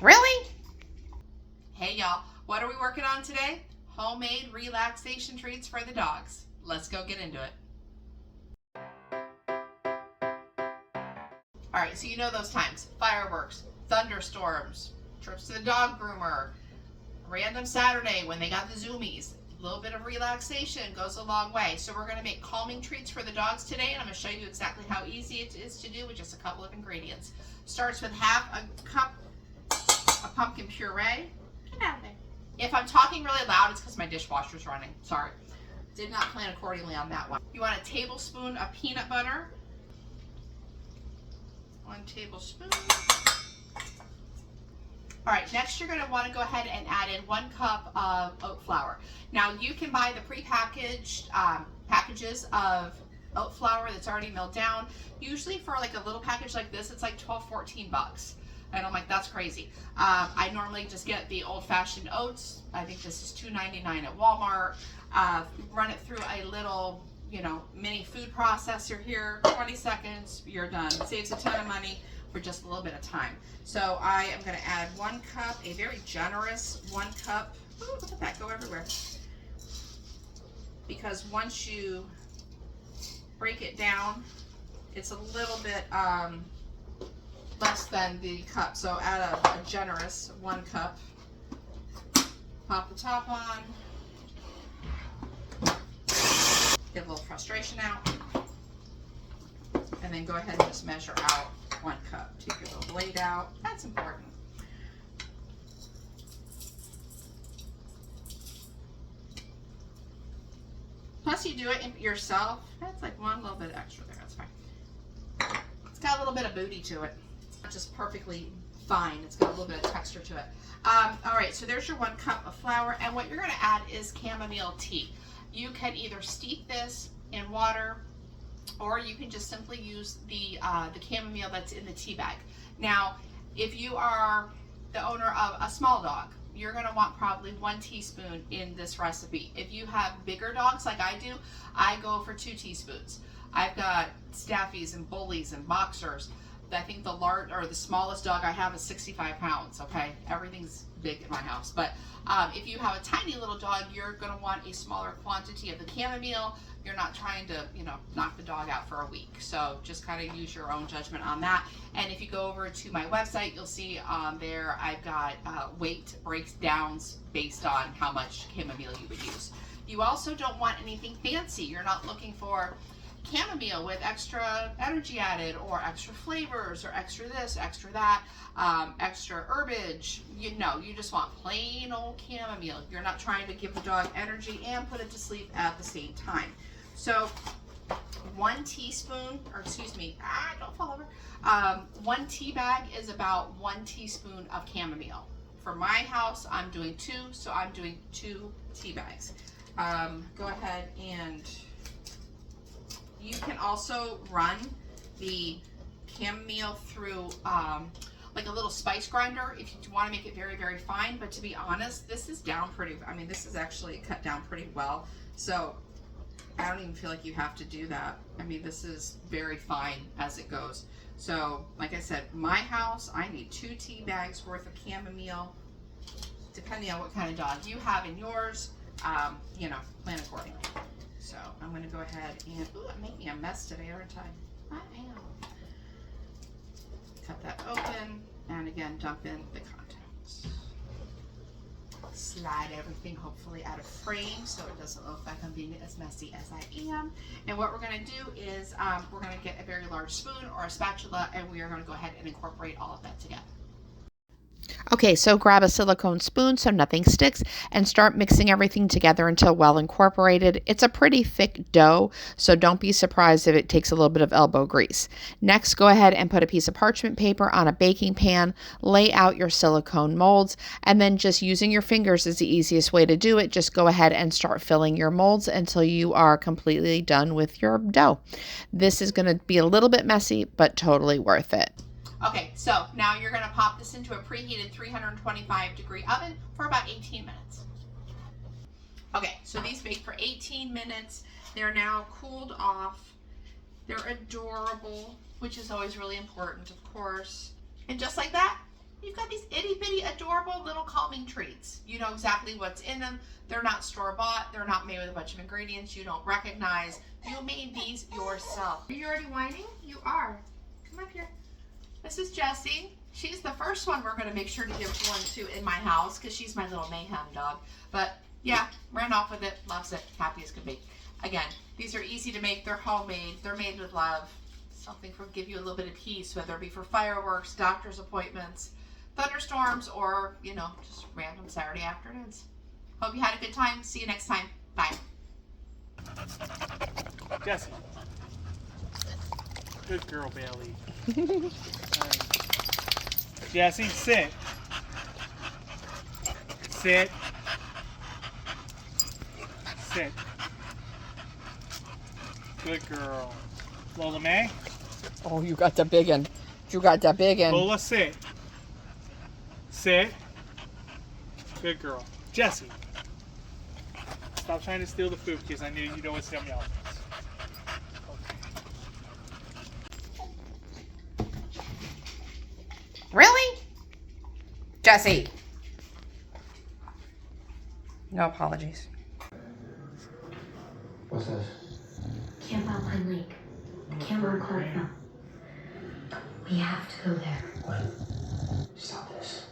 Really? Hey y'all, what are we working on today? Homemade relaxation treats for the dogs. Let's go get into it. All right, so you know those times: fireworks, thunderstorms, trips to the dog groomer, random Saturday when they got the zoomies. A little bit of relaxation goes a long way. So we're going to make calming treats for the dogs today, and I'm going to show you exactly how easy it is to do with just a couple of ingredients. Starts with half a cup of pumpkin puree. Get out of there. If I'm talking really loud, it's because my dishwasher's running. Sorry. Did not plan accordingly on that one. You want a tablespoon of peanut butter. 1 tablespoon. All right, next you're going to want to go ahead and add in 1 cup of oat flour. Now you can buy the pre-packaged packages of oat flour that's already milled down. Usually for like a little package like this, it's like 12, 14 bucks. And I'm like, that's crazy. I normally just get the old-fashioned oats. I think this is $2.99 at Walmart. Run it through a little, mini food processor here. 20 seconds, you're done. It saves a ton of money for just a little bit of time. So I am going to add 1 cup, a very generous 1 cup. Ooh, look at that go everywhere. Because once you break it down, it's a little bit less than the cup. So add a generous 1 cup. Pop the top on. Get a little frustration out. And then go ahead and just measure out 1 cup. Take your little blade out. That's important. Plus you do it yourself. That's like 1 little bit extra there. That's fine. It's got a little bit of booty to it. Not just perfectly fine. It's got a little bit of texture to it. All right, so there's your 1 cup of flour. And what you're going to add is chamomile tea. You can either steep this in water, or you can just simply use the chamomile that's in the tea bag. Now, if you are the owner of a small dog, you're going to want probably 1 teaspoon in this recipe. If you have bigger dogs like I do, I go for 2 teaspoons. I've got staffies and bullies and boxers. I think the smallest dog I have is 65 pounds. Okay, everything's big in my house. But if you have a tiny little dog, you're going to want a smaller quantity of the chamomile. You're not trying to, knock the dog out for a week. So just kind of use your own judgment on that. And if you go over to my website, you'll see there I've got weight breakdowns based on how much chamomile you would use. You also don't want anything fancy. You're not looking for chamomile with extra energy added, or extra flavors, or extra this, extra that, extra herbage. You just want plain old chamomile. You're not trying to give the dog energy and put it to sleep at the same time. So 1 teaspoon, or excuse me, don't fall over. 1 tea bag is about 1 teaspoon of chamomile. For my house, I'm doing 2, so I'm doing 2 tea bags. Go ahead and you can also run the chamomile through like a little spice grinder if you want to make it very, very fine. But to be honest, this is this is actually cut down pretty well. So I don't even feel like you have to do that. This is very fine as it goes. So like I said, my house, I need 2 tea bags worth of chamomile, depending on what kind of dog you have in yours. Plan accordingly. So I'm going to go ahead and, I'm making a mess today, aren't I? I am. Cut that open, and again, dump in the contents. Slide everything hopefully out of frame so it doesn't look like I'm being as messy as I am. And what we're going to do is we're going to get a very large spoon or a spatula, and we are going to go ahead and incorporate all of that together. Okay, so grab a silicone spoon so nothing sticks and start mixing everything together until well incorporated. It's a pretty thick dough, so don't be surprised if it takes a little bit of elbow grease. Next, go ahead and put a piece of parchment paper on a baking pan, lay out your silicone molds, and then just using your fingers is the easiest way to do it. Just go ahead and start filling your molds until you are completely done with your dough. This is going to be a little bit messy, but totally worth it. Okay, so now you're going to pop this into a preheated 325-degree oven for about 18 minutes. Okay, so these bake for 18 minutes. They're now cooled off. They're adorable, which is always really important, of course. And just like that, You've got these itty bitty adorable little calming treats. You know exactly what's in them. They're not store-bought. They're not made with a bunch of ingredients you don't recognize. You made these yourself. Are you already whining? You are. Come up here. This is Jessie. She's the first one we're going to make sure to give one to in my house because she's my little Mayhem dog. But yeah, ran off with it, loves it, happy as can be. Again, these are easy to make. They're homemade. They're made with love. Something for give you a little bit of peace, whether it be for fireworks, doctor's appointments, thunderstorms, or, you know, just random Saturday afternoons. Hope you had a good time. See you next time. Bye. Jessie. Good girl, Bailey. Right. Jessie, sit. Sit. Sit. Good girl. Lola May. Oh, you got the big one. You got the big one. Lola, sit. Sit. Good girl. Jessie. Stop trying to steal the food because I knew you know what's yum yum. Really? Jessie. No apologies. What's this? Camp Alpine Lake. The camera called from. We have to go there. When? Stop this.